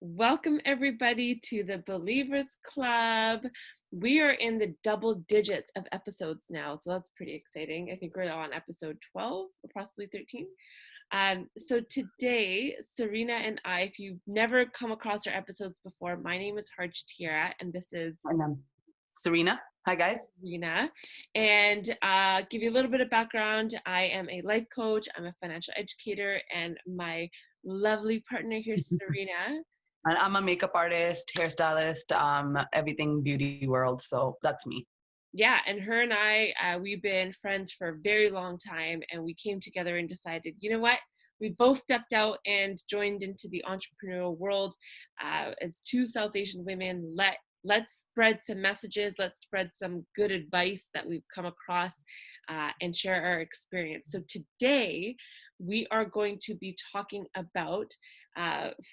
Welcome everybody to the Believers Club. We are in the double digits of episodes now, so that's pretty exciting. I think we're on episode 12 or possibly 13. So today, Serena and I, if you've never come across our episodes before, my name is Harj Tiara, and this is And I'm Serena. Hi, guys. Serena. And give you a little bit of background. I am a life coach, I'm a financial educator, and my lovely partner here, Serena. And I'm a makeup artist, hairstylist, everything beauty world. So that's me. Yeah, and her and I, we've been friends for a very long time, and we came together and decided, you know what? We both stepped out and joined into the entrepreneurial world as two South Asian women. Let's spread some messages. Let's spread some good advice that we've come across and share our experience. So today, we are going to be talking about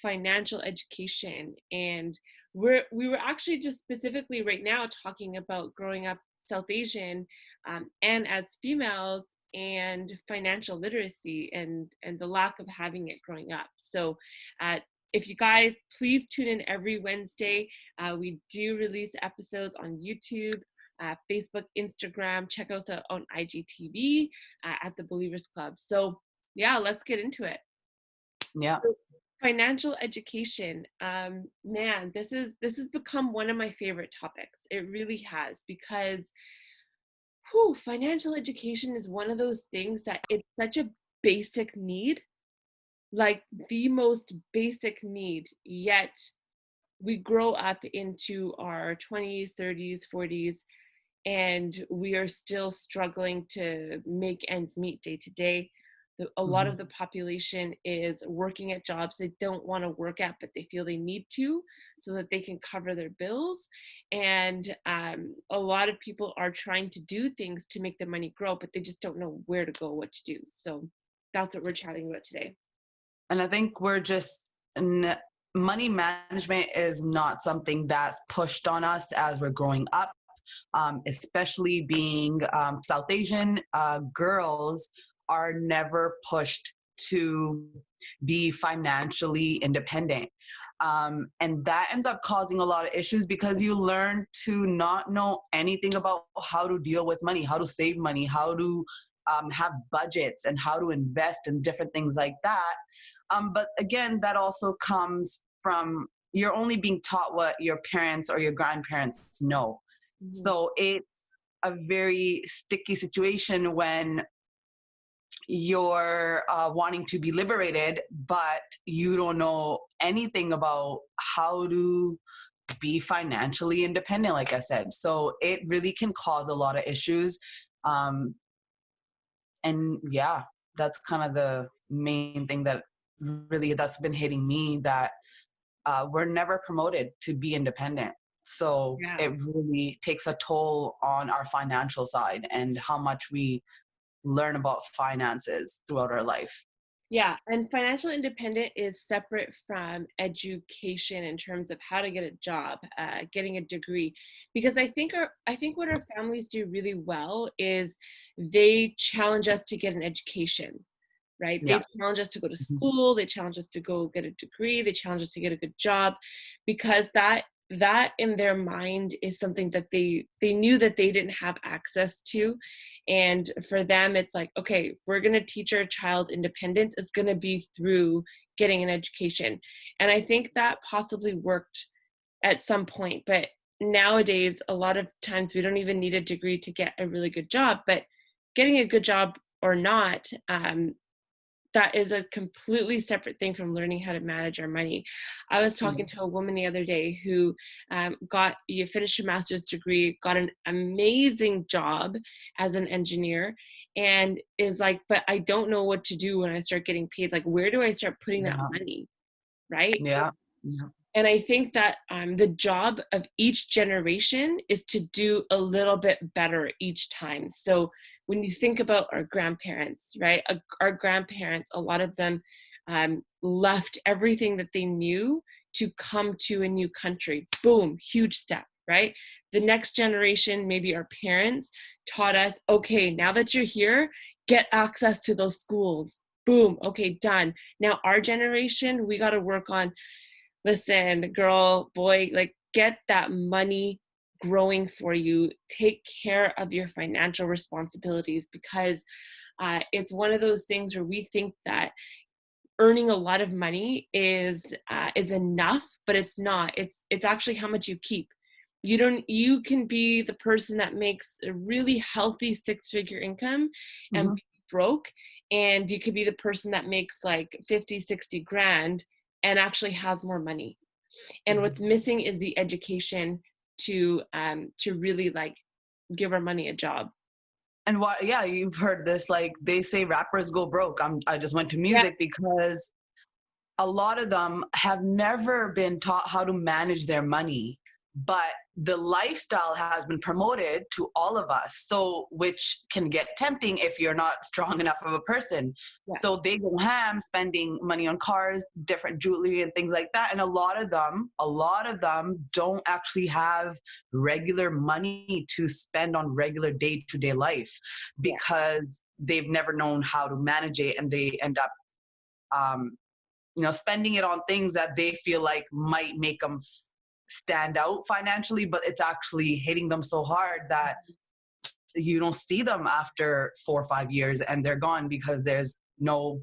financial education, and we were actually just specifically right now talking about growing up South Asian and as females and financial literacy and the lack of having it growing up. So if you guys please tune in every Wednesday. We do release episodes on YouTube, Facebook, Instagram. Check us out on IGTV at the Believers Club. So yeah, let's get into it. Yeah. Financial education, man, this has become one of my favorite topics. It really has, because financial education is one of those things that it's such a basic need, like the most basic need, yet we grow up into our 20s, 30s, 40s, and we are still struggling to make ends meet day to day. A lot of the population is working at jobs they don't want to work at, but they feel they need to so that they can cover their bills. And a lot of people are trying to do things to make their money grow, but they just don't know where to go, what to do. So that's what we're chatting about today. And I think money management is not something that's pushed on us as we're growing up, especially being South Asian. Girls are never pushed to be financially independent. And that ends up causing a lot of issues because you learn to not know anything about how to deal with money, how to save money, how to have budgets, and how to invest in different things like that. But again, that also comes from you're only being taught what your parents or your grandparents know. Mm-hmm. So it's a very sticky situation when you're wanting to be liberated, but you don't know anything about how to be financially independent, like I said. So it really can cause a lot of issues. And yeah, that's kind of the main thing that's been hitting me, that we're never promoted to be independent. So Yeah. it really takes a toll on our financial side and how much we learn about finances throughout our life. Yeah, and financial independence is separate from education in terms of how to get a job, getting a degree, because I think what our families do really well is they challenge us to get an education, right? Yeah. They challenge us to go to school, they challenge us to go get a degree, they challenge us to get a good job, because that in their mind is something that they knew that they didn't have access to. And for them it's like, okay, we're going to teach our child independence is going to be through getting an education. And I think that possibly worked at some point, but nowadays a lot of times we don't even need a degree to get a really good job. But getting a good job or not, that is a completely separate thing from learning how to manage our money. I was talking to a woman the other day who finished a master's degree, got an amazing job as an engineer, and is like, but I don't know what to do when I start getting paid. Like, where do I start putting that money? Right? Yeah. Yeah. And I think that the job of each generation is to do a little bit better each time. So when you think about our grandparents, right? Our grandparents, a lot of them left everything that they knew to come to a new country. Boom, huge step, right? The next generation, maybe our parents, taught us, okay, now that you're here, get access to those schools. Boom, okay, done. Now our generation, we got to work on listen, girl, boy, like get that money growing for you. Take care of your financial responsibilities, because it's one of those things where we think that earning a lot of money is enough, but it's not. It's actually how much you keep. You can be the person that makes a really healthy six-figure income and Mhm. be broke, and you could be the person that makes like 50, 60 grand and actually has more money. And what's Mhm. missing is the education to really like give our money a job. And what, yeah, you've heard this, like they say rappers go broke. I just went to Yeah. music because a lot of them have never been taught how to manage their money, but the lifestyle has been promoted to all of us, so which can get tempting if you're not strong enough of a person. Yeah. So they go ham spending money on cars, different jewelry and things like that, and a lot of them don't actually have regular money to spend on regular day-to-day life Yeah. because they've never known how to manage it, and they end up um, spending it on things that they feel like might make them stand out financially, but it's actually hitting them so hard that you don't see them after 4 or 5 years and they're gone because there's no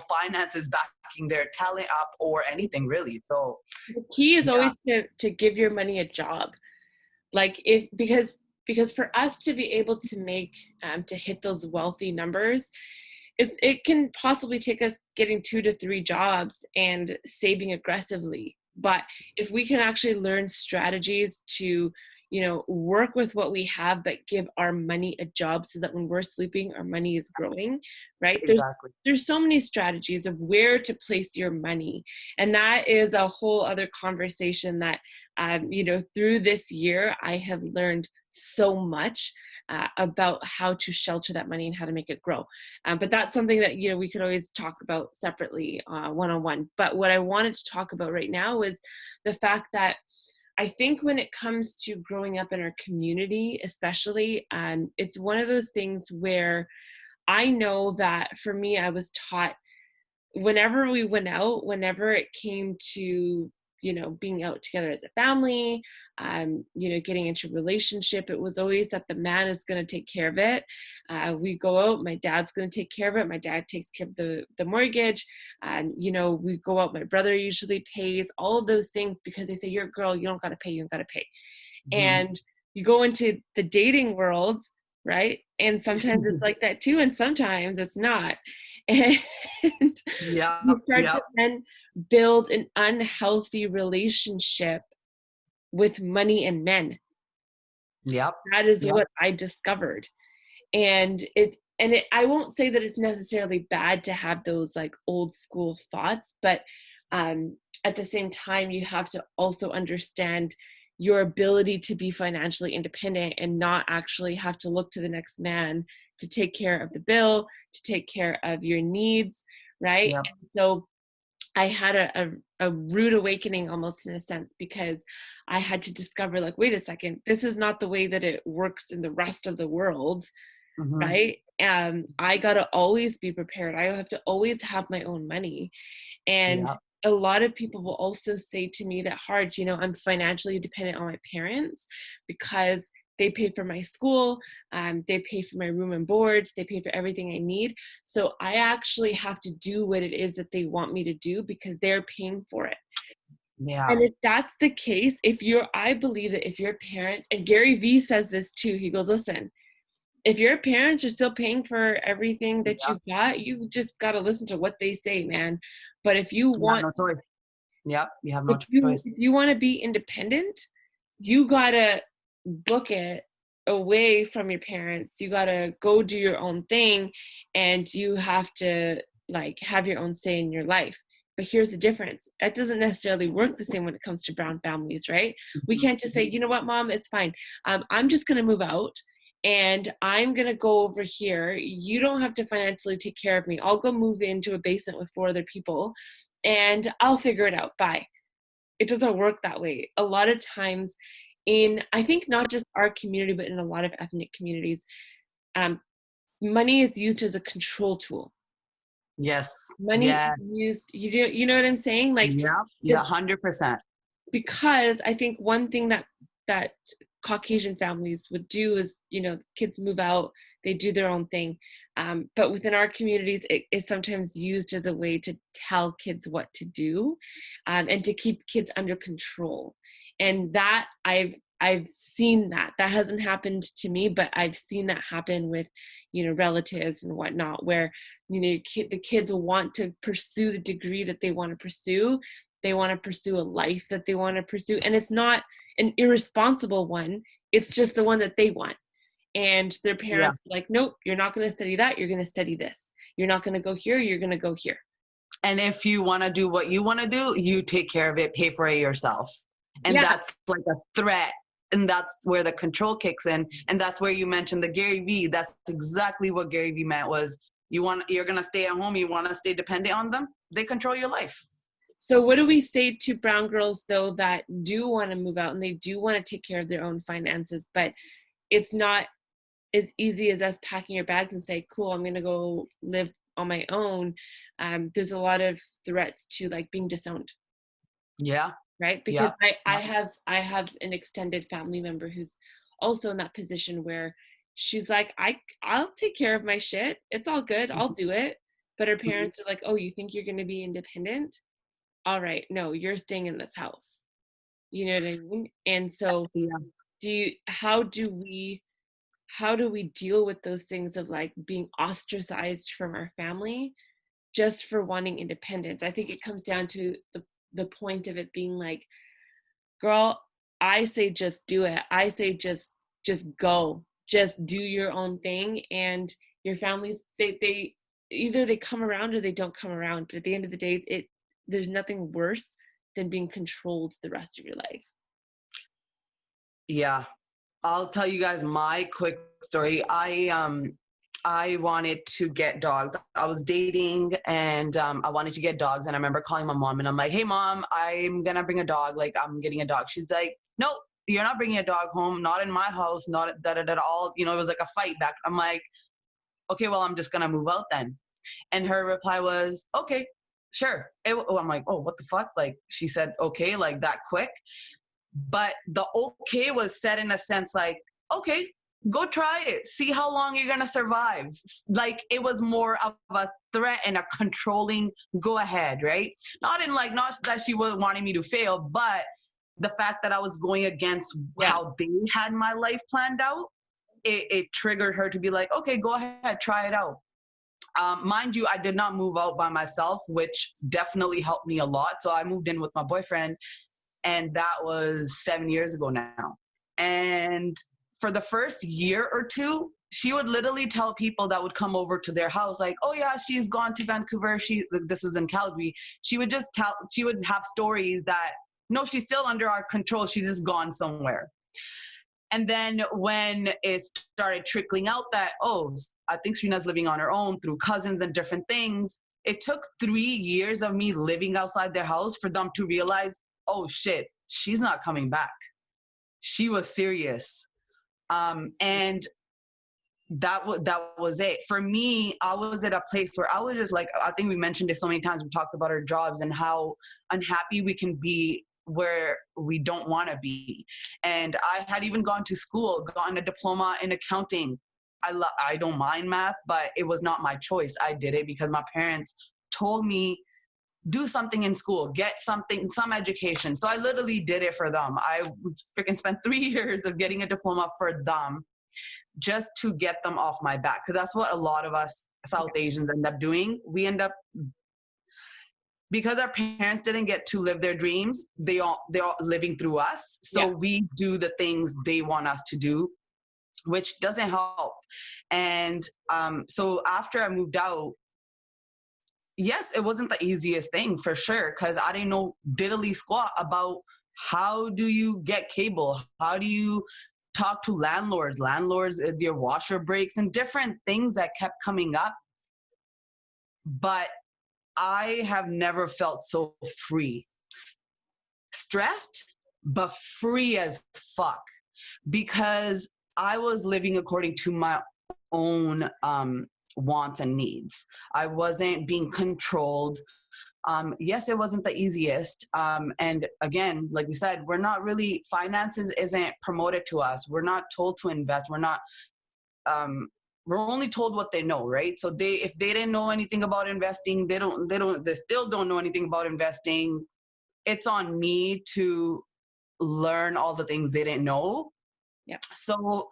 finances backing their talent up or anything really. So The key is yeah. always to give your money a job. Like if because for us to be able to make to hit those wealthy numbers, it can possibly take us getting 2 to 3 jobs and saving aggressively. But if we can actually learn strategies to, work with what we have, but give our money a job so that when we're sleeping, our money is growing, right? Exactly. There's so many strategies of where to place your money. And that is a whole other conversation that, through this year, I have learned so much about how to shelter that money and how to make it grow. But that's something that we could always talk about separately, one-on-one. But what I wanted to talk about right now is the fact that I think when it comes to growing up in our community, especially, it's one of those things where I know that for me, I was taught whenever we went out, whenever it came to, being out together as a family, getting into a relationship, it was always that the man is going to take care of it. We go out, my dad's going to take care of it. My dad takes care of the mortgage. And, we go out, my brother usually pays all of those things because they say, you're a girl, you don't got to pay, you don't got to pay. Mhm. And you go into the dating world, right? And sometimes it's like that too, and sometimes it's not. And you Yep, start to yep, then build an unhealthy relationship with money and men. yep, That is yep. what I discovered. And I won't say that it's necessarily bad to have those like old school thoughts, but at the same time you have to also understand your ability to be financially independent and not actually have to look to the next man to take care of the bill, to take care of your needs, right? Yep. And so I had a rude awakening almost in a sense, because I had to discover, like, wait a second, this is not the way that it works in the rest of the world, Mhm. right? I gotta always be prepared. I have to always have my own money. And Yep. a lot of people will also say to me that, hard, I'm financially dependent on my parents because they pay for my school, they pay for my room and board, they pay for everything I need. So I actually have to do what it is that they want me to do because they're paying for it. Yeah. And if that's the case, I believe that if your parents, and Gary Vee says this too, he goes, listen, if your parents are still paying for everything that Yep. you've got, you just got to listen to what they say, man. But if you You have want no choice. Yep. You have no if you choice. if you want to be independent, you gotta book it away from your parents. You gotta go do your own thing, and you have to like have your own say in your life. But here's the difference. That doesn't necessarily work the same when it comes to brown families, right? We Mhm. can't just say, you know what, mom, it's fine. I'm just gonna move out and I'm gonna go over here. You don't have to financially take care of me. I'll go move into a basement with 4 other people and I'll figure it out. Bye. It doesn't work that way. A lot of times I think not just our community, but in a lot of ethnic communities, um, money is used as a control tool. Yes. Money is Yes. used, you know what I'm saying? Like, Yeah. Yeah. because 100%. I think one thing that Caucasian families would do is, you know, kids move out, they do their own thing. But within our communities, it's sometimes used as a way to tell kids what to do, and to keep kids under control. And that I've seen that. That hasn't happened to me, but I've seen that happen with, you know, relatives and whatnot, where, you know, the kids will want to pursue the degree that they want to pursue. They want to pursue a life that they want to pursue. And it's not an irresponsible one. It's just the one that they want. And their Yeah. parents are like, nope, you're not going to study that. You're going to study this. You're not going to go here. You're going to go here. And if you want to do what you want to do, you take care of it, pay for it yourself. And Yeah. that's like a threat. And that's where the control kicks in. And that's where you mentioned the Gary Vee. That's exactly what Gary Vee meant was you're going to stay at home. You want to stay dependent on them. They control your life. So what do we say to brown girls though that do want to move out and they do want to take care of their own finances, but it's not as easy as us packing your bags and say, cool, I'm going to go live on my own. There's a lot of threats to like being disowned. Yeah. Right, because Yeah. I have an extended family member who's also in that position where she's like, I'll take care of my shit, it's all good, I'll do it. But her Mhm. parents are like, oh, you think you're going to be independent? All right, no, you're staying in this house. You know what I mean? And so Yeah. how do we deal with those things of like being ostracized from our family just for wanting independence? I think it comes down to the point of it being like, girl, I say just do it. I say just go. Just do your own thing, and your families, they either they come around or they don't come around. But at the end of the day, there's nothing worse than being controlled the rest of your life. Yeah. I'll tell you guys my quick story. I wanted to get dogs. I was dating and I wanted to get dogs. And I remember calling my mom and I'm like, hey, mom, I'm going to bring a dog. Like, I'm getting a dog. She's like, nope, you're not bringing a dog home. Not in my house. Not that at all. You know, it was like a fight back. I'm like, okay, well, I'm just going to move out then. And her reply was, okay, sure. I'm like, oh, what the fuck? Like, she said, okay, like that quick. But the okay was said in a sense like, okay, go try it. See how long you're going to survive. Like it was more of a threat and a controlling go ahead, right? Not that she was wanting me to fail, but the fact that I was going against Yeah. how they had my life planned out, it triggered her to be like, okay, go ahead, try it out. Mind you, I did not move out by myself, which definitely helped me a lot. So I moved in with my boyfriend, and that was 7 years ago now. And for the first year or two, she would literally tell people that would come over to their house, like, oh yeah, she's gone to Vancouver. This was in Calgary. She would have stories that, no, she's still under our control. She's just gone somewhere. And then when it started trickling out that, oh, I think Srina's living on her own through cousins and different things, it took 3 years of me living outside their house for them to realize, oh shit, she's not coming back. She was serious. And that was it. For me, I was at a place where I was just like, I think we mentioned it so many times. We talked about our jobs and how unhappy we can be where we don't want to be. And I had even gone to school, gotten a diploma in accounting. I don't mind math, but it was not my choice. I did it because my parents told me, do something in school, get something, some education. So I literally did it for them. I freaking spent 3 years of getting a diploma for them just to get them off my back. Because that's what a lot of us South Asians end up doing. We end up, because our parents didn't get to live their dreams, they're all living through us. So Yeah. we do the things they want us to do, which doesn't help. And so after I moved out, yes, it wasn't the easiest thing for sure, because I didn't know diddly squat about how do you get cable, how do you talk to landlords, your washer breaks and different things that kept coming up. But I have never felt so free, stressed, but free as fuck, because I was living according to my own wants and needs. I wasn't being controlled. Yes, it wasn't the easiest. And again, like we said, we're not really, finances isn't promoted to us. We're not told to invest. Um, we're only told what they know, right? So if they didn't know anything about investing, they still don't know anything about investing. It's on me to learn all the things they didn't know. Yep. So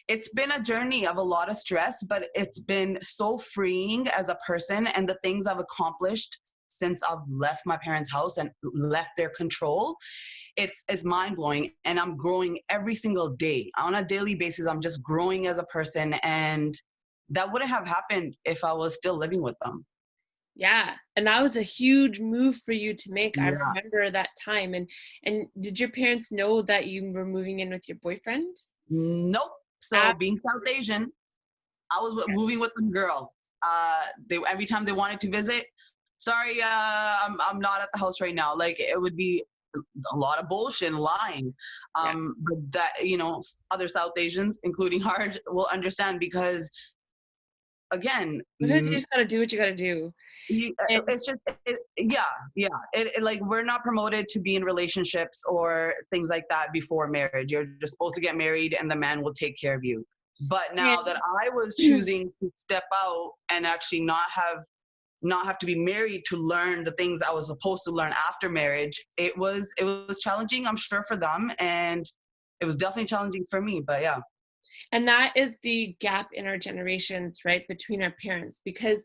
it's been a journey of a lot of stress, but it's been so freeing as a person, and the things I've accomplished since I've left my parents' house and left their control, it's mind-blowing. And I'm growing every single day. On a daily basis, I'm just growing as a person, and that wouldn't have happened if I was still living with them. Yeah, and that was a huge move for you to make. I Yeah. remember that time. And did your parents know that you were moving in with your boyfriend? Nope. So Ab- being South Asian, I was moving with a girl. They every time they wanted to visit, sorry, I'm not at the house right now. Like, it would be a lot of bullshit and lying. yeah. But that, other South Asians, including Harj, will understand, because again, Sometimes you just gotta do what you gotta do. And it's just, yeah, yeah. Like, we're not promoted to be in relationships or things like that before marriage. You're just supposed to get married and the man will take care of you. But now that I was choosing to step out and actually not have to be married to learn the things I was supposed to learn after marriage, it was challenging, I'm sure, for them, and it was definitely challenging for me. But yeah. and that is the gap in our generations, right, between our parents, because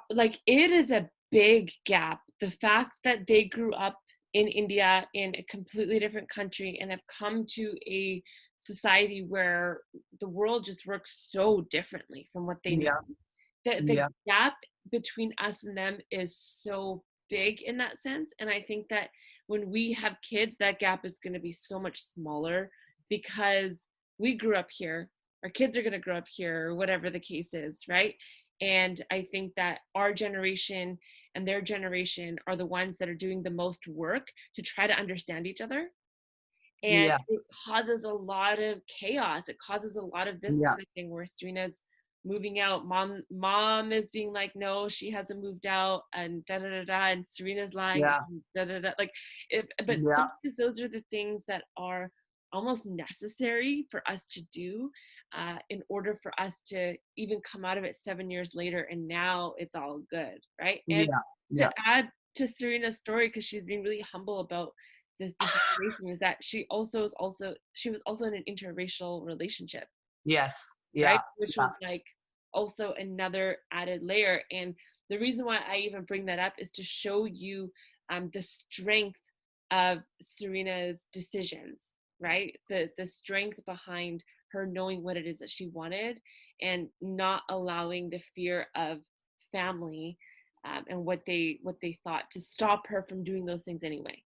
like it is a big gap. The fact that they grew up in India, in a completely different country, and have come to a society where the world just works so differently from what they know. Yeah. The Yeah. gap between us and them is so big in that sense. And I think that when we have kids, that gap is going to be so much smaller, because we grew up here, our kids are going to grow up here, or whatever the case is, right? And I think that our generation and their generation are the ones that are doing the most work to try to understand each other. And Yeah. it causes a lot of chaos. It causes a lot of this Yeah. kind of thing where Serena's moving out. Mom is being like, no, she hasn't moved out, and da da da da. And Serena's lying, Yeah. and da da da. Like, but Yeah. sometimes those are the things that are almost necessary for us to do, in order for us to even come out of it 7 years later. And now it's all good, right? And Yeah. to Yeah. add to Serena's story, because she's being really humble about the situation, is that she was also in an interracial relationship, Yes. right? Yeah. Which Yeah. was like also another added layer. And the reason why I even bring that up is to show you the strength of Serena's decisions, right? The strength behind her knowing what it is that she wanted, and not allowing the fear of family, and what they thought, to stop her from doing those things anyway.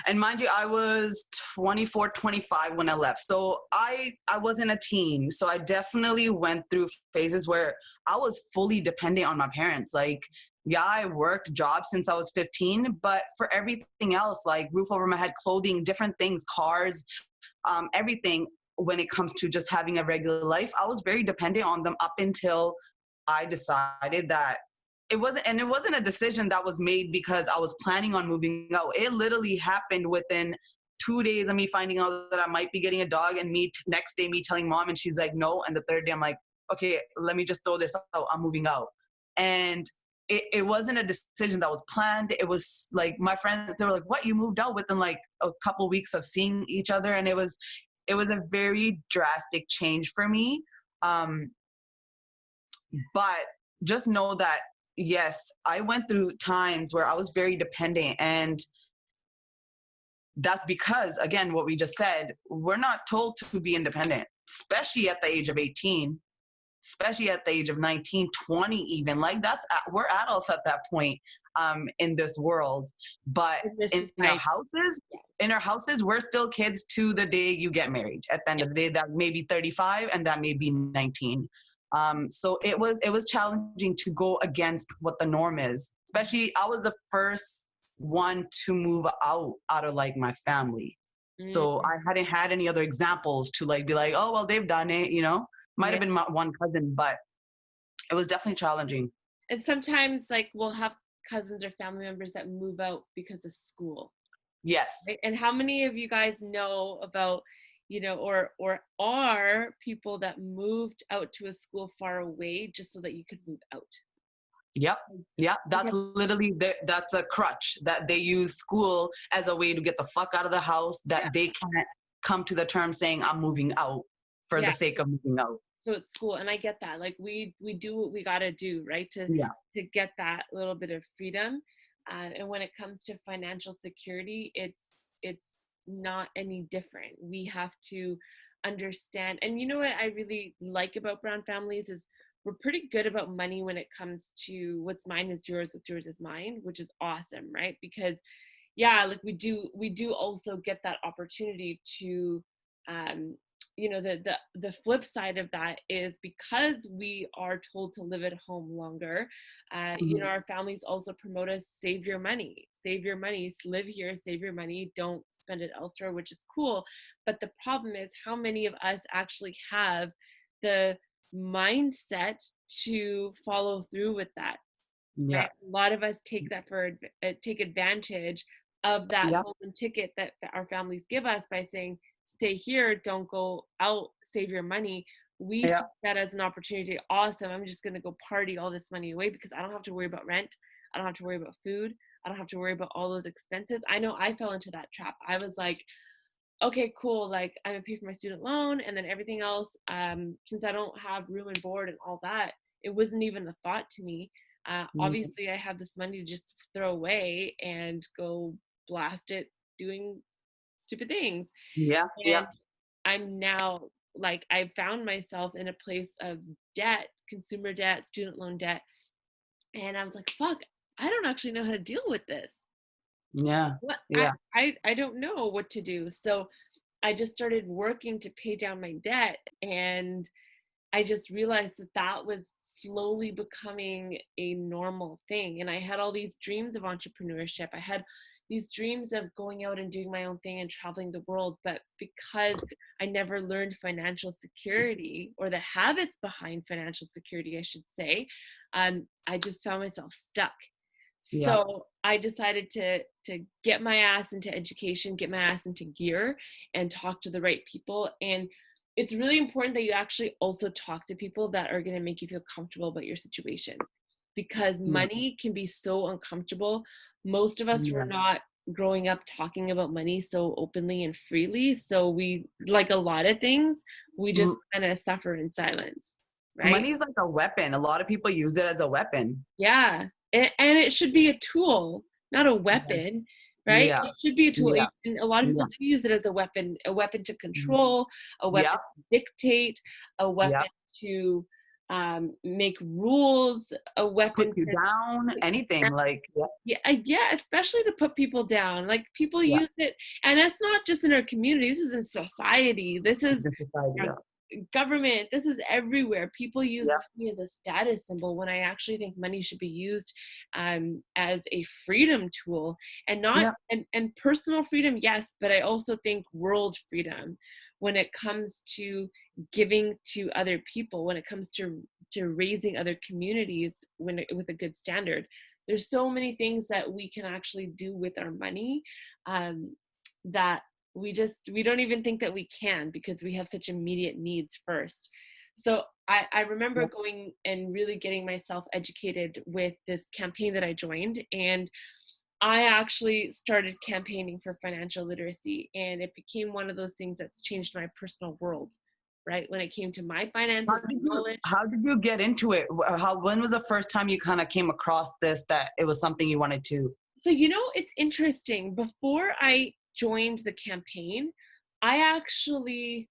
And mind you, I was 24, 25 when I left. So I wasn't a teen. So I definitely went through phases where I was fully dependent on my parents. Like, yeah, I worked jobs since I was 15, but for everything else, like roof over my head, clothing, different things, cars, everything, when it comes to just having a regular life, I was very dependent on them up until I decided that it wasn't a decision that was made because I was planning on moving out. It literally happened within 2 days of me finding out that I might be getting a dog, and next day me telling mom, and she's like, no. And the third day I'm like, okay, let me just throw this out. I'm moving out. And it wasn't a decision that was planned. It was like, my friends, they were like, what, you moved out within like a couple weeks of seeing each other? And it was a very drastic change for me. Um, but just know that, yes, I went through times where I was very dependent. And that's because, again, what we just said, we're not told to be independent, especially at the age of 18, especially at the age of 19, 20 even. Like, we're adults at that point, in this world. But In this in our society. houses, we're still kids to the day you get married. At the end Yeah. of the day, that may be 35 and that may be 19. So it was challenging to go against what the norm is. Especially, I was the first one to move out of like my family. So Mm, I hadn't had any other examples to like be like, oh well, they've done it. Might yeah. have been my one cousin, but It was definitely challenging. And sometimes like we'll have cousins or family members that move out because of school. Yes. Right? And how many of you guys know about, or are people that moved out to a school far away just so that you could move out? Yep. Yeah, that's Okay. literally that's a crutch that they use school as a way to get the fuck out of the house, Yeah. that they can't come to the term saying I'm moving out for Yeah. the sake of moving out. So it's school, and I get that. Like we do what we gotta do, right? Yeah. To get that little bit of freedom. And when it comes to financial security, it's not any different. We have to understand. And you know what I really like about Brown families is we're pretty good about money when it comes to what's mine is yours, what's yours is mine, which is awesome, right? Because yeah, like we do also get that opportunity to um the flip side of that is because we are told to live at home longer, Mhm. our families also promote us, save your money, live here, save your money, don't spend it elsewhere, which is cool. But the problem is how many of us actually have the mindset to follow through with that, Yeah. right? A lot of us take advantage of that Yeah. golden ticket that our families give us by saying, "Stay here, don't go out, save your money." We Yeah. take that as an opportunity. Awesome! I'm just gonna go party all this money away because I don't have to worry about rent. I don't have to worry about food. I don't have to worry about all those expenses. I know I fell into that trap. I was like, okay, cool. Like I'm gonna pay for my student loan, and then everything else. Since I don't have room and board and all that, it wasn't even a thought to me. Mhm. Obviously, I have this money to just throw away and go blast it doing stupid things. Yeah. Yeah. And I'm now like I found myself in a place of debt, consumer debt, student loan debt, and I was like, fuck, I don't actually know how to deal with this. Yeah. What Yeah. I don't know what to do. So I just started working to pay down my debt, and I just realized that that was slowly becoming a normal thing. And I had all these dreams of entrepreneurship. I had these dreams of going out and doing my own thing and traveling the world. But because I never learned financial security, or the habits behind financial security, I should say, I just found myself stuck. Yeah. So I decided to get my ass into education, get my ass into gear, and talk to the right people. And it's really important that you actually also talk to people that are going to make you feel comfortable about your situation, because Yeah. money can be so uncomfortable. Most of us were Yeah. not growing up talking about money so openly and freely. So we, like a lot of things, we just M- kind of suffer in silence, right? Money is like a weapon. A lot of people use it as a weapon. Yeah, and it should be a tool, not a Yeah. weapon, right? Yeah. It should be a tool, Yeah. and a lot of people Yeah. do use it as a weapon to Mhm. control, a weapon Yep. to dictate, a Yep. weapon to make rules, a Put weapon you to down, anything like, yeah. yeah, yeah, especially to put people down. Like people Yeah. use it, and that's not just in our community. This is in society. This is The society. our Yeah. government. This is everywhere. People use Yeah. money as a status symbol when I actually think money should be used as a freedom tool, and not Yeah. and personal freedom, yes, but I also think world freedom when it comes to giving to other people, when it comes to raising other communities with a good standard. There's so many things that we can actually do with our money, um, that we don't even think that we can because we have such immediate needs first. So I remember Yeah. going and really getting myself educated with this campaign that I joined, and I actually started campaigning for financial literacy, and it became one of those things that's changed my personal world, right? When it came to my finances, my knowledge. How did you get into it? How when was the first time you kind of came across this, that it was something you wanted to? So, it's interesting. Before I joined the campaign, I actually,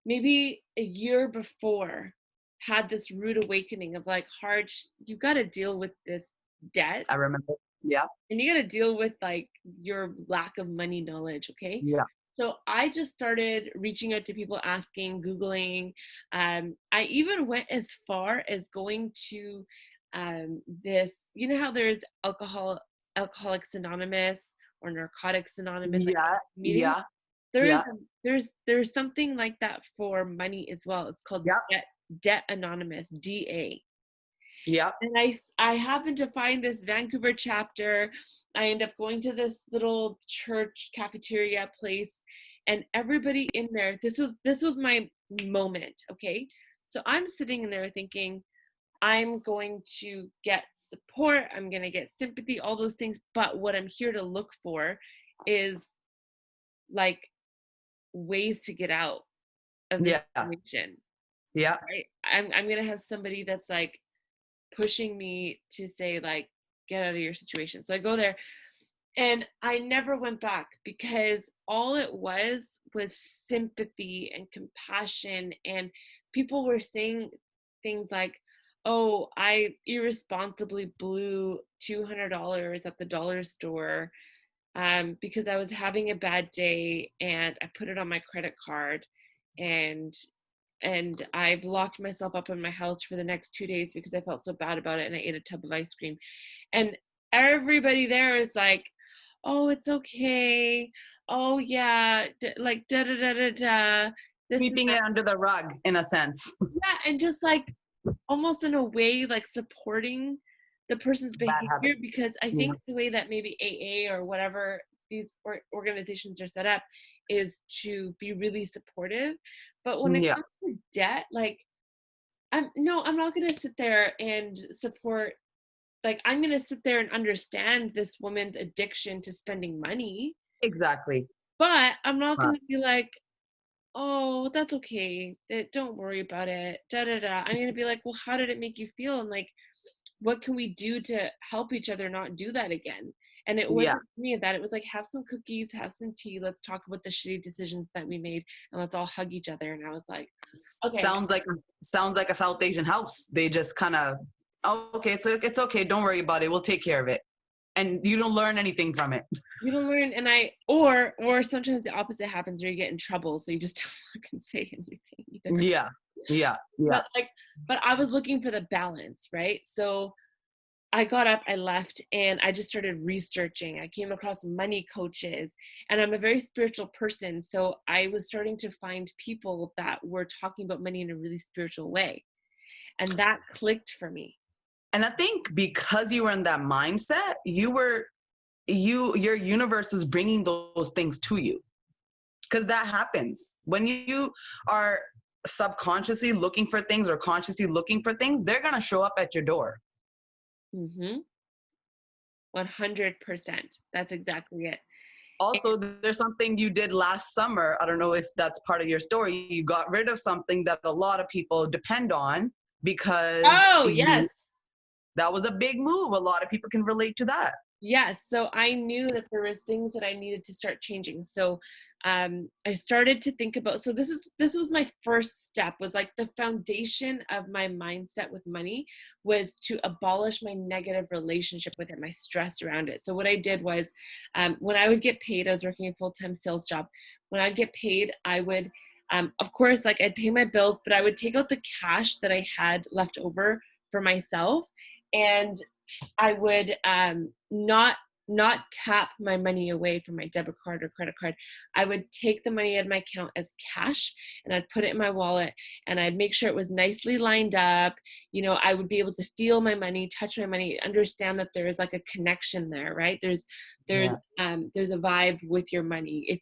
maybe a year before, had this rude awakening of like, Harj, you got to deal with this debt, I remember. Yeah. and you got to deal with like your lack of money knowledge. Okay. Yeah. So I just started reaching out to people, asking, Googling. I even went as far as going to this, how there's Alcoholics Anonymous or Narcotics Anonymous, like Yeah. meetings. Yeah. There's Yeah. there's something like that for money as well. It's called Yeah. Debt Anonymous, DA. Yep. And I happened to find this Vancouver chapter. I end up going to this little church cafeteria place, and everybody in there, this was my moment, okay? So I'm sitting in there thinking, I'm going to get support, I'm going to get sympathy, all those things, but what I'm here to look for is like ways to get out of this Yeah. situation, Yeah. right? I'm going to have somebody that's like pushing me to say like get out of your situation. So I go there and I never went back because all it was sympathy and compassion, and people were saying things like, oh, I irresponsibly blew $200 at the dollar store because I was having a bad day and I put it on my credit card, and I've locked myself up in my house for the next 2 days because I felt so bad about it, and I ate a tub of ice cream. And everybody there is like, oh, it's okay. Oh yeah, like da da da da da. This and Sweeping that. it under the rug in a sense. Yeah, and just like almost in a way like supporting the person's Bad behavior, habit. because I Yeah. think the way that maybe AA or whatever these organizations are set up is to be really supportive. But when it Yeah. comes to debt, like I'm not going to sit there and support, like I'm going to sit there and understand this woman's addiction to spending money, Exactly. but I'm not Uh, going to be like, oh, that's okay, don't worry about it, da da da. I'm going to be like, well, how did it make you feel, and like what can we do to help each other not do that again? And it yeah. wasn't me that, it was like, have some cookies, have some tea, let's talk about the shitty decisions that we made, and let's all hug each other. And I was like, okay. Sounds like a South Asian house. They just kind of, oh, okay, it's okay. Don't worry about it. We'll take care of it. And you don't learn anything from it. You don't learn, and or sometimes the opposite happens where you get in trouble, so you just don't fucking say anything either. Yeah. Yeah. Yeah. But like, but I was looking for the balance, right? So I got up, I left, and I just started researching. I came across money coaches, and I'm a very spiritual person, so I was starting to find people that were talking about money in a really spiritual way, and that clicked for me. And I think because you were in that mindset, your universe was bringing those things to you. Because that happens when you are subconsciously looking for things or consciously looking for things, they're going to show up at your door. Mm-hmm. 100%. That's exactly it. Also, there's something you did last summer. I don't know if that's part of your story. You got rid of something that a lot of people depend on because Oh, yes. that was a big move. A lot of people can relate to that. Yes. So I knew that there was things that I needed to start changing. So I started to think about, so this was my first step, was like the foundation of my mindset with money was to abolish my negative relationship with it, my stress around it. So what I did was when I would get paid, I was working a full-time sales job. When I'd get paid, I would of course, like I'd pay my bills, but I would take out the cash that I had left over for myself, and I would not tap my money away from my debit card or credit card. I would take the money out of my account as cash, and I'd put it in my wallet, and I'd make sure it was nicely lined up. You know, I would be able to feel my money, touch my money, understand that there is like a connection there, right? There's Yeah. there's a vibe with your money.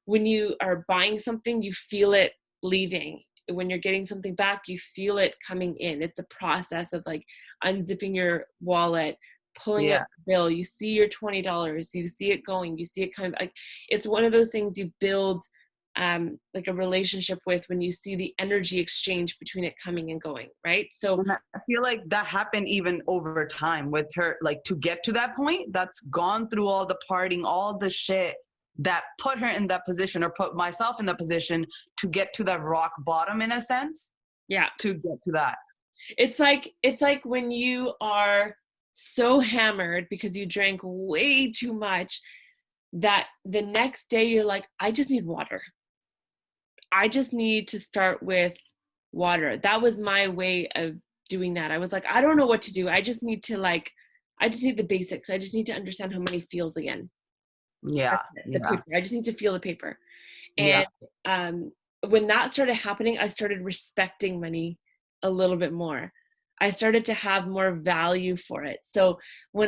When you are buying something, you feel it leaving. When you're getting something back, you feel it coming in. It's a process of like unzipping your wallet, pulling out Yeah. the bill. You see your $20, you see it going, you see it kind of like, it's one of those things you build like a relationship with when you see the energy exchange between it coming and going, right? So And I feel like that happened even over time with her, like to get to that point, that's gone through all the partying, all the shit that put her in that position or put myself in the position to get to that rock bottom in a sense, yeah, to get to that. it's like when you are so hammered because you drank way too much that the next day you're like, I just need water. I just need to start with water. That was my way of doing that. I was like, I don't know what to do. I just need to like, I just need the basics. I just need to understand how money feels again. Yeah. That's it, the Yeah. paper. I just need to feel the paper. Yeah. And when that started happening, I started respecting money a little bit more. I started to have more value for it. So when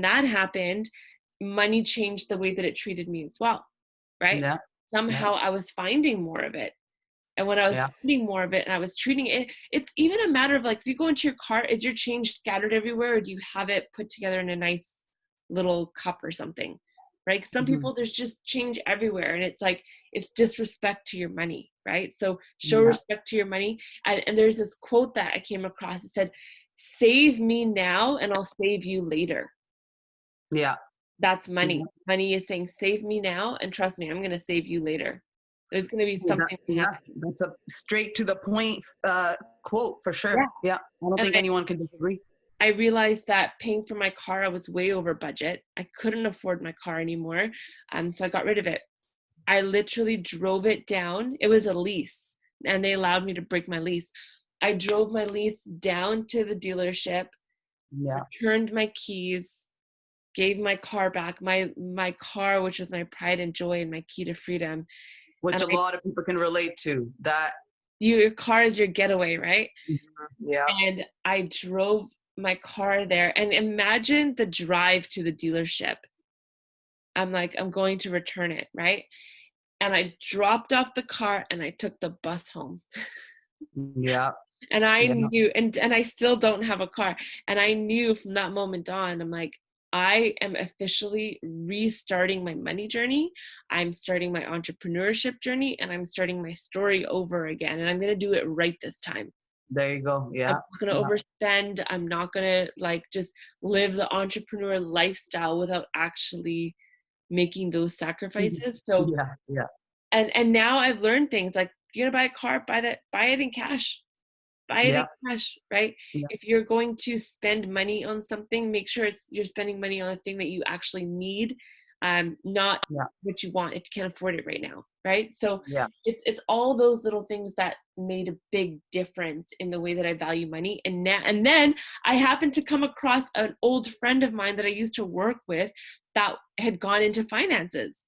that happened, money changed the way that it treated me as well, right? Yeah. Yeah. Somehow I was finding more of it. And when I was Yeah. finding more of it and I was treating it, it's even a matter of like, if you go into your car, is your change scattered everywhere, or do you have it put together in a nice little cup or something? Right? 'Cause some Mhm. people, there's just change everywhere. And it's like, it's disrespect to your money, right? So show Yeah. respect to your money. And there's this quote that I came across. It said, save me now and I'll save you later. Yeah. That's Yeah. money. Money is saying, save me now, and trust me, I'm going to save you later. There's going to be something that Yeah, happens. that's a straight to the point quote for Yeah. sure. Yeah, I don't And think anyone can disagree. I realized that paying for my car, I was way over budget. I couldn't afford my car anymore. So I got rid of it. I literally drove it down. It was a lease, and they allowed me to break my lease. I drove my lease down to the dealership, Yeah, returned my keys, gave my car back, my car, which was my pride and joy and my key to freedom. which And a lot of people can relate to. That. your car is your getaway, right? Mhm. Yeah, And I drove my car there, and imagine the drive to the dealership. I'm like, I'm going to return it, right? And I dropped off the car and I took the bus home. yeah, And I yeah, knew, and I still don't have a car. And I knew from that moment on, I'm like, I am officially restarting my money journey. I'm starting my entrepreneurship journey, and I'm starting my story over again. And I'm going to do it right this time. there you go. I'm Yeah, not going to yeah, overspend. I'm not going to like just live the entrepreneur lifestyle without actually making those mhm. sacrifices. So, Yeah, yeah, and now I've learned things like, you're gonna buy a car, buy it in cash. Buy it in yeah, cash, right? yeah, If you're going to spend money on something, make sure you're spending money on a thing that you actually need, not yeah, what you want if you can't afford it right now, right? So yeah. it's all those little things that made a big difference in the way that I value money. And then I happened to come across an old friend of mine that I used to work with that had gone into finances,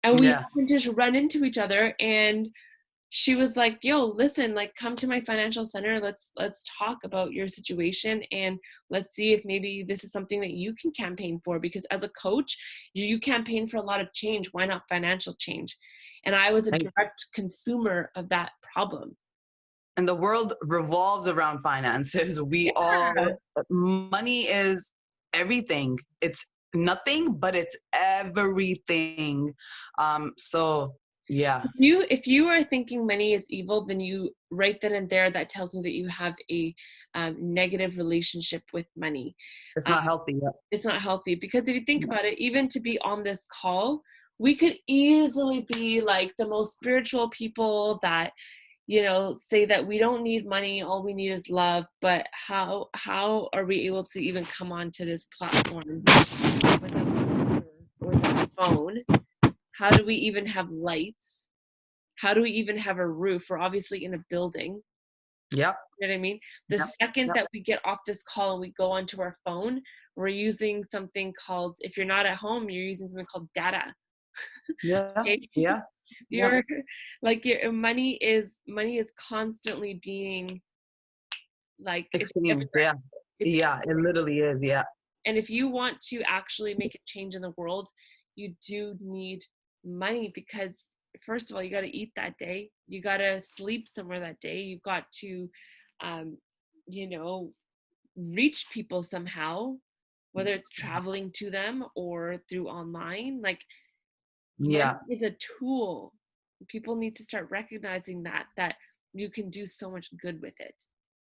and we Yeah. happened to just run into each other, and she was like, yo, listen, like, come to my financial center, let's talk about your situation, and let's see if maybe this is something that you can campaign for, because as a coach, you campaign for a lot of change. Why not financial change? And I was a And, direct consumer of that problem. and the world revolves around finances. We Yeah. all, money is everything. It's nothing, but it's everything. So yeah, If you are thinking money is evil, then you right then and there, that tells me that you have a negative relationship with money. it's Uh, not healthy. Yeah. it's not healthy, because if you think about it, even to be on this call, we could easily be like the most spiritual people that, say that we don't need money, all we need is love. But how are we able to even come onto this platform with a computer or with a phone? How do we even have lights? How do we even have a roof? We're obviously in a building. Yep. You know what I mean? The Yep. second Yep. that we get off this call and we go onto our phone, we're using something called, if you're not at home, you're using something called data. Yeah. Okay? Yeah. Yeah. You're like, your money is constantly being like, it's Extreme. everywhere. Yeah. It's Yeah. It literally is. Yeah. And if you want to actually make a change in the world, you do need money, because first of all, you got to eat that day. You got to sleep somewhere that day. You've got to, um, you know, reach people somehow, whether it's traveling to them or through online. Like, money Yeah. is a tool. People need to start recognizing that you can do so much good with it.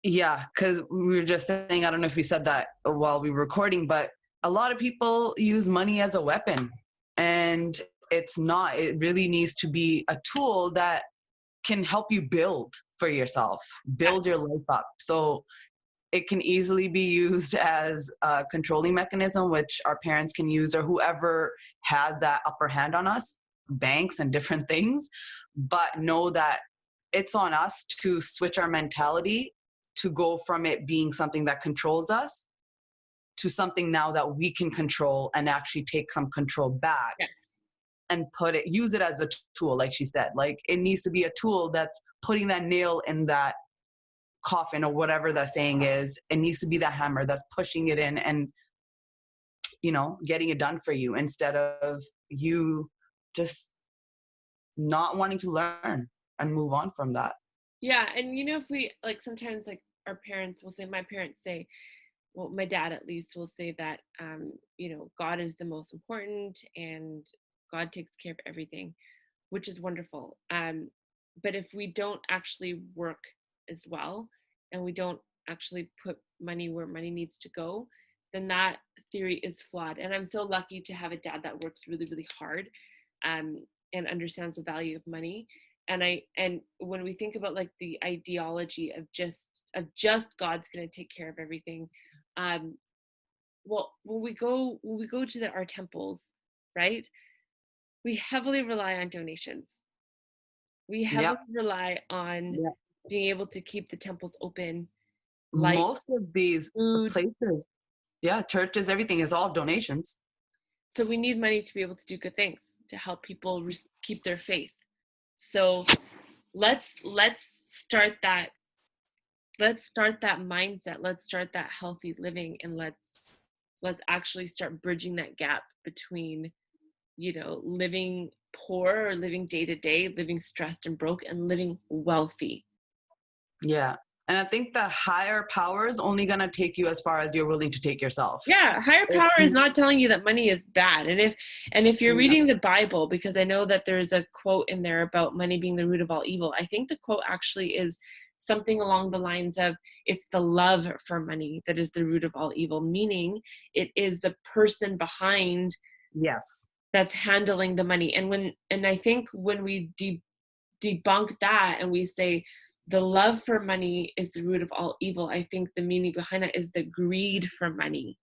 Yeah. Because we were just saying, I don't know if we said that while we were recording, but a lot of people use money as a weapon. And it's not, it really needs to be a tool that can help you build for yourself, Yeah. build your life up. So it can easily be used as a controlling mechanism, which our parents can use, or whoever has that upper hand on us, banks and different things. But know that it's on us to switch our mentality to go from it being something that controls us to something now that we can control and actually take some control back Yeah. and use it as a tool, like she said. Like, it needs to be a tool that's putting that nail in that coffin or whatever that saying is. It needs to be the hammer that's pushing it in and, getting it done for you, instead of you just not wanting to learn and move on from that. Yeah, and if we like sometimes like our parents will say, my parents say, well, my dad at least will say that God is the most important and God takes care of everything, which is wonderful. But if we don't actually work as well and we don't actually put money where money needs to go, then that theory is flawed. And I'm so lucky to have a dad that works really, really hard, and understands the value of money. And when we think about like the ideology of just God's going to take care of everything, well, when we go to our temples, right, we heavily rely on donations. We heavily Yep. rely on Yep. being able to keep the temples open, light, Most of these food. places, yeah, churches, everything is all donations. So we need money to be able to do good things, to help people keep their faith. So let's start that mindset. Let's start that healthy living, and let's actually start bridging that gap between living poor or living day to day, living stressed and broke, and living wealthy. Yeah. And I think the higher power is only going to take you as far as you're willing to take yourself. Yeah, higher power It's, is not telling you that money is bad. And if you're yeah. reading the Bible, because I know that there's a quote in there about money being the root of all evil, I think the quote actually is something along the lines of, it's the love for money that is the root of all evil, meaning it is the person behind Yes. that's handling the money. And I think when we debunk that and we say the love for money is the root of all evil, I think the meaning behind that is the greed for money.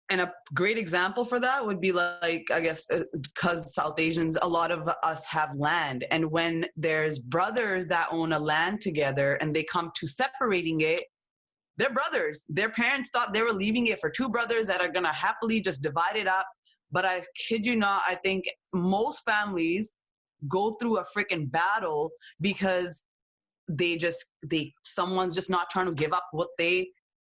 And a great example for that would be like, I guess, because South Asians, a lot of us have land. And when there's brothers that own a land together and they come to separating it, they're brothers. Their parents thought they were leaving it for two brothers that are going to happily just divide it up. But I kid you not, I think most families go through a freaking battle because someone's just not trying to give up what they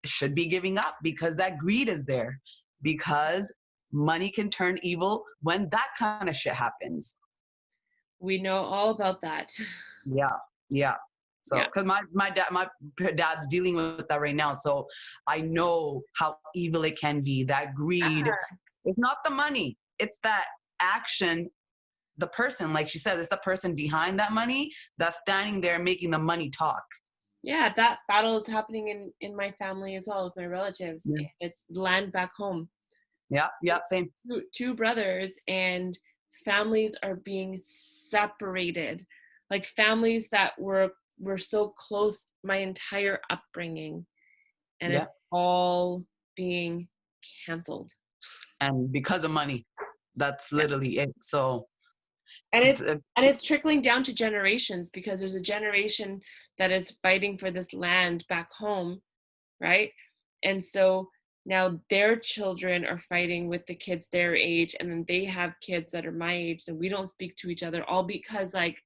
should be giving up, because that greed is there, because money can turn evil when that kind of shit happens. We know all about that. Yeah. So Yeah. because my dad's dealing with that right now, so I know how evil it can be. That greed, it's not the money, it's that action. The person, like she said, it's the person behind that money that's standing there making the money talk. Yeah, that battle is happening in my family as well with my relatives. Yeah. It's land back home. Yeah, same. Two brothers, and families are being separated. Like families that were so close my entire upbringing, and Yeah. it's all being canceled. And because of money, that's literally it. So And it's trickling down to generations, because there's a generation that is fighting for this land back home, right? And so now their children are fighting with the kids their age, and then they have kids that are my age, and we don't speak to each other, all because like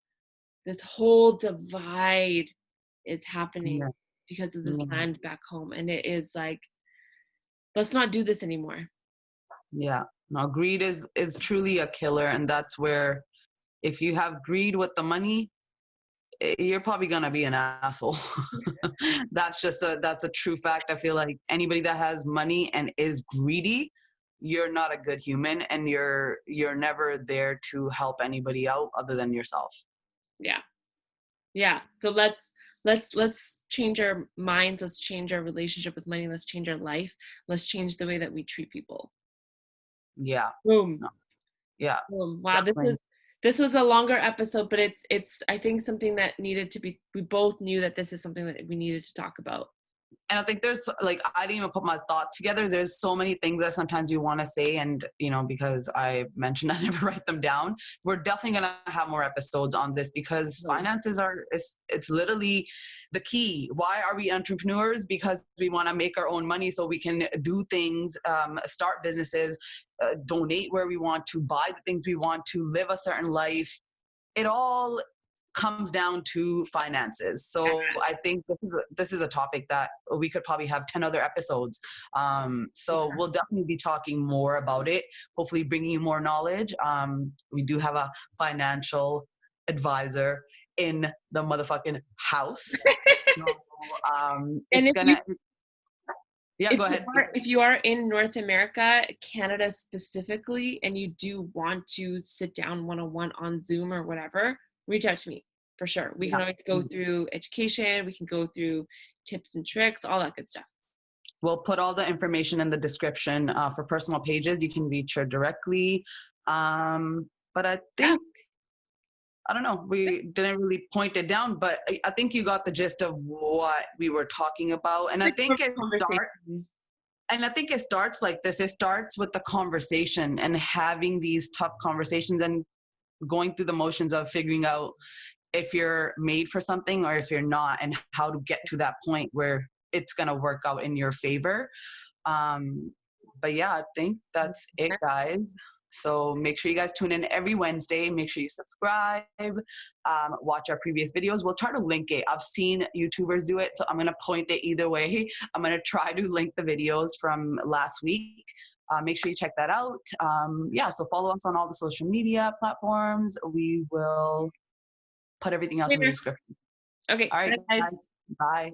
this whole divide is happening yeah. because of this Yeah. land back home. And it is like, let's not do this anymore. Yeah. No, greed is truly a killer, and that's where, if you have greed with the money, you're probably gonna be an asshole. That's a true fact. I feel like anybody that has money and is greedy, you're not a good human, and you're never there to help anybody out other than yourself. Yeah. So let's change our minds. Let's change our relationship with money. Let's change our life. Let's change the way that we treat people. Yeah. Boom. No. Yeah. Boom. Wow. Definitely. This was a longer episode, but it's I think something that needed to be. We both knew that this is something that we needed to talk about. And I think there's, like, I didn't even put my thoughts together. There's so many things that sometimes you want to say, and because I mentioned I never write them down. We're definitely going to have more episodes on this, because finances it's literally the key. Why are we entrepreneurs? Because we want to make our own money so we can do things, start businesses, donate where we want to, buy the things we want to, live a certain life. It all comes down to finances. So I think this is a topic that we could probably have 10 other episodes. So we'll definitely be talking more about it, hopefully bringing you more knowledge. We do have a financial advisor in the motherfucking house. So, And it's gonna, yeah, go ahead. if you are in North America, Canada specifically, and you do want to sit down one-on-one on Zoom or whatever, reach out to me for sure. We can always go through education, we can go through tips and tricks, all that good stuff. We'll put all the information in the description for personal pages. You can reach her directly. But I think, I don't know, we didn't really point it down, but I think you got the gist of what we were talking about. And I think it starts like this. It starts with the conversation and having these tough conversations and going through the motions of figuring out if you're made for something or if you're not, and how to get to that point where it's going to work out in your favor. But yeah, I think that's it, guys. So make sure you guys tune in every Wednesday. Make sure you subscribe, watch our previous videos. We'll try to link it. I've seen YouTubers do it, so I'm going to point it either way. I'm going to try to link the videos from last week. Make sure you check that out. Yeah, so follow us on all the social media platforms. We will put everything else in the description. Okay. All right, guys. Bye.